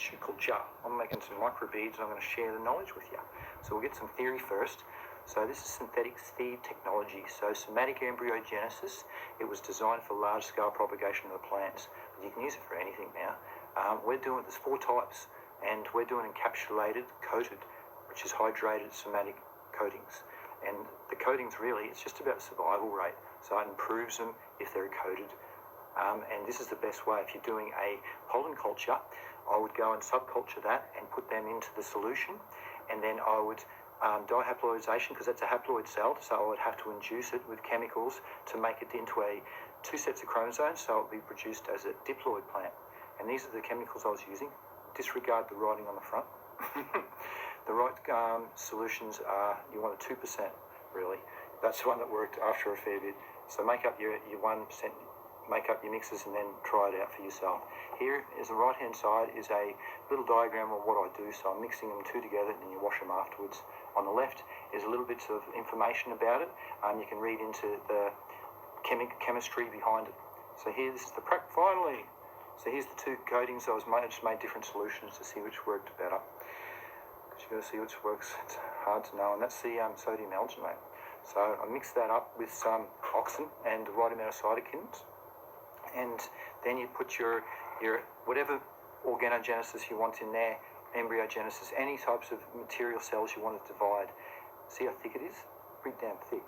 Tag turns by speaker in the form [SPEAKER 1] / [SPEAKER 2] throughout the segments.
[SPEAKER 1] tissue culture. I'm making some microbeads and I'm going to share the knowledge with you. So we'll get some theory first. So this is synthetic seed technology. So somatic embryogenesis, it was designed for large-scale propagation of the plants. But you can use it for anything now. There's 4 types, and we're doing encapsulated, coated, which is hydrated somatic coatings. And the coatings really, it's just about survival rate. So it improves them if they're coated. And this is the best way. If you're doing a pollen culture, I would go and subculture that and put them into the solution. And then I would dihaploidization, because that's a haploid cell, so I would have to induce it with chemicals to make it into 2 sets of chromosomes, so it would be produced as a diploid plant. And these are the chemicals I was using. Disregard the writing on the front. The right solutions are, you want a 2%, really. That's the one that worked after a fair bit. So make up your 1%, make up your mixes and then try it out for yourself. Here is the right-hand side is a little diagram of what I do. So I'm mixing them 2 together and then you wash them afterwards. On the left is a little bit of information about it. You can read into the chemistry behind it. So here, this is the prep finally. So here's the 2 coatings I just made different solutions to see which worked better. Because you've got to see which works. It's hard to know. And that's the sodium alginate. So I mix that up with some auxin and the right amount of cytokines. And then you put your whatever organogenesis you want in there, embryogenesis, any types of material cells you want to divide. See how thick it is? Pretty damn thick.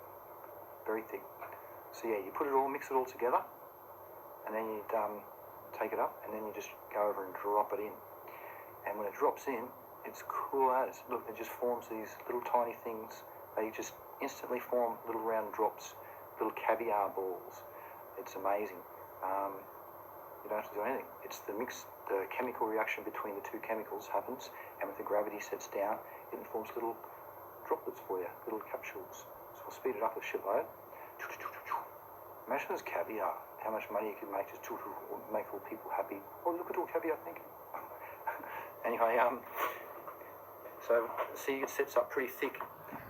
[SPEAKER 1] Very thick. So yeah, you put it all, mix it all together, and then you take it up, and then you just go over and drop it in. And when it drops in, it's cool as. Look, it just forms these little tiny things. They just instantly form little round drops, little caviar balls. It's amazing. You don't have to do anything. It's the chemical reaction between the 2 chemicals happens, and with the gravity sets down, it forms little droplets for you, little capsules. So I'll speed it up a shitload. Imagine this caviar, how much money you could make just to make all people happy. Oh, look at all caviar thinking. Anyway, so see, it sets up pretty thick,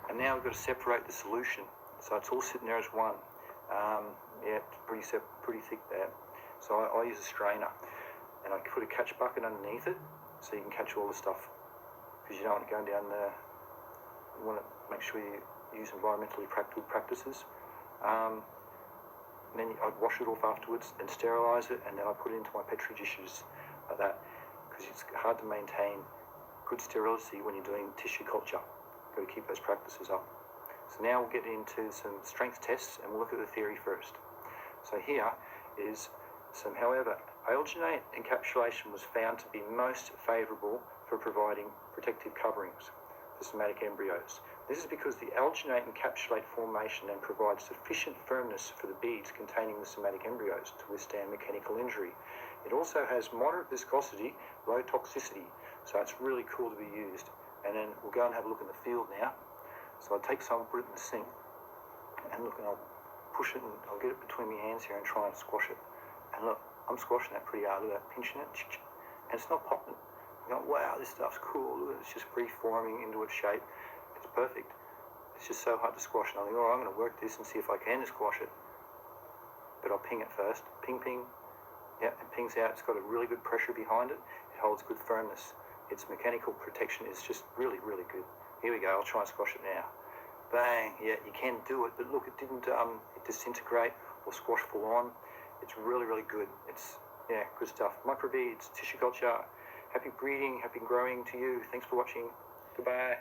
[SPEAKER 1] and now we've got to separate the solution. So it's all sitting there as one. Yeah, it's pretty thick there. So I use a strainer, and I put a catch bucket underneath it, so you can catch all the stuff, because you don't want it going down there. You want to make sure you use environmentally practical practices. And then I'd wash it off afterwards, then sterilise it, and then I put it into my petri dishes like that, because it's hard to maintain good sterility when you're doing tissue culture. You've got to keep those practices up. So now we'll get into some strength tests, and we'll look at the theory first. So here is some, however, alginate encapsulation was found to be most favourable for providing protective coverings for somatic embryos. This is because the alginate encapsulate formation then provides sufficient firmness for the beads containing the somatic embryos to withstand mechanical injury. It also has moderate viscosity, low toxicity, so it's really cool to be used. And then we'll go and have a look in the field now. So I'll take some, put it in the sink, and look, and I'll push it, and I'll get it between my hands here and try and squash it. And look, I'm squashing that pretty hard. Look at that, pinching it, and it's not popping. I'm going, wow, this stuff's cool. Look, it's just reforming into its shape. It's perfect. It's just so hard to squash. And I think, all right, I'm going to work this and see if I can squash it. But I'll ping it first. Ping, ping. Yeah, it pings out. It's got a really good pressure behind it. It holds good firmness. Its mechanical protection is just really, really good. Here we go. I'll try and squash it now. Bang. Yeah, you can do it. But look, it didn't disintegrate or squash full on. It's really, really good. It's, yeah, good stuff. Microbeads, tissue culture. Happy breeding, happy growing to you. Thanks for watching. Goodbye.